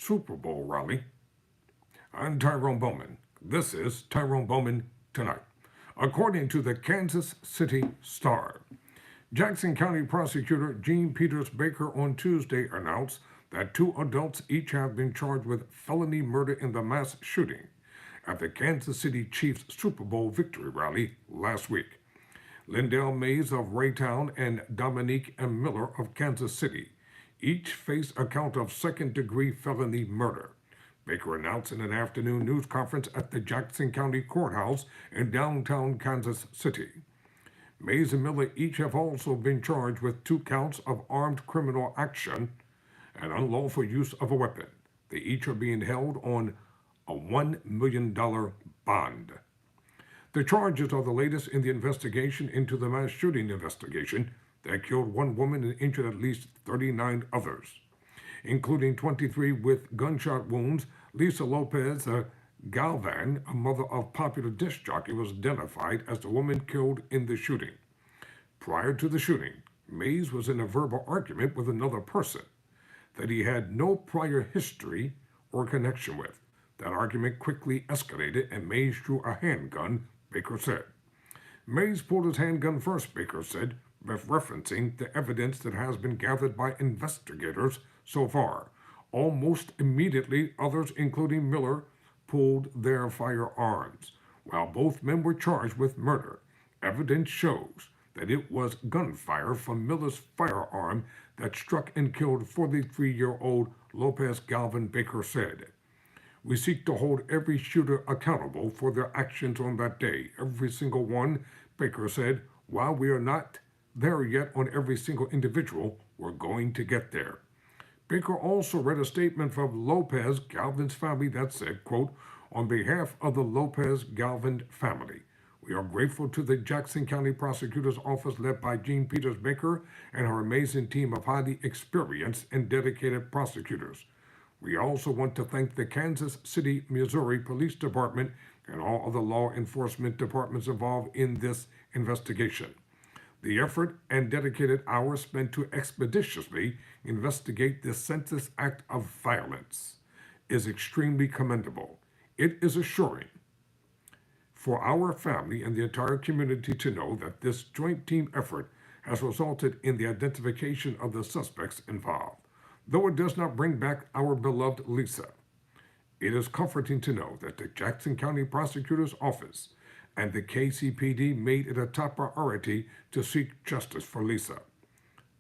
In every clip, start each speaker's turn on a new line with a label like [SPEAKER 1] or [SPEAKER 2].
[SPEAKER 1] Super Bowl rally. I'm Tyrone Bowman. This is Tyrone Bowman Tonight. According to the Kansas City Star, Jackson County Prosecutor Gene Peters Baker on Tuesday announced that 2 adults each have been charged with felony murder in the mass shooting at the Kansas City Chiefs Super Bowl victory rally last week. Lindell Mays of Raytown and Dominique M. Miller of Kansas City each face a count of second-degree felony murder. Baker announced in an afternoon news conference at the Jackson County Courthouse in downtown Kansas City. Mays and Miller each have also been charged with 2 counts of armed criminal action and unlawful use of a weapon. They each are being held on a $1 million bond. The charges are the latest in the investigation into the mass shooting investigation that killed 1 woman and injured at least 39 others, including 23 with gunshot wounds. Lisa Lopez Galvan, a mother of popular disc jockey, was identified as the woman killed in the shooting. Prior to the shooting, Mays was in a verbal argument with another person that he had no prior history or connection with. That argument quickly escalated and Mays drew a handgun, Baker said. Mays pulled his handgun first, Baker said, referencing the evidence that has been gathered by investigators so far. Almost immediately, others, including Miller, pulled their firearms. While both men were charged with murder, evidence shows that it was gunfire from Miller's firearm that struck and killed 43-year-old Lopez Galvan, Baker said. We seek to hold every shooter accountable for their actions on that day, every single one, Baker said. While we are not there yet on every single individual, we're going to get there. Baker also read a statement from Lopez Galvan's family that said, quote, on behalf of the Lopez Galvan family, we are grateful to the Jackson County Prosecutor's Office led by Gene Peters Baker and her amazing team of highly experienced and dedicated prosecutors. We also want to thank the Kansas City, Missouri Police Department and all other law enforcement departments involved in this investigation. The effort and dedicated hours spent to expeditiously investigate this senseless act of violence is extremely commendable. It is assuring for our family and the entire community to know that this joint team effort has resulted in the identification of the suspects involved. Though it does not bring back our beloved Lisa, it is comforting to know that the Jackson County Prosecutor's Office and the KCPD made it a top priority to seek justice for Lisa.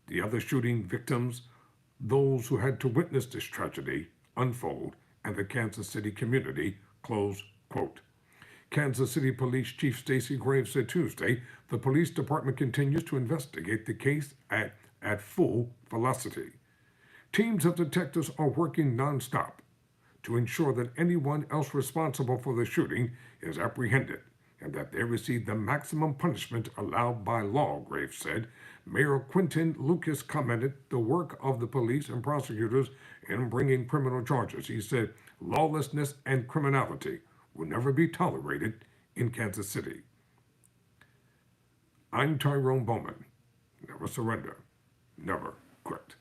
[SPEAKER 1] The other shooting victims, those who had to witness this tragedy unfold, and the Kansas City community, close quote. Kansas City Police Chief Stacey Graves said Tuesday the police department continues to investigate the case at full velocity. Teams of detectives are working nonstop to ensure that anyone else responsible for the shooting is apprehended and that they receive the maximum punishment allowed by law, Graves said. Mayor Quentin Lucas commented the work of the police and prosecutors in bringing criminal charges. He said lawlessness and criminality will never be tolerated in Kansas City. I'm Tyrone Bowman. Never surrender. Never quit.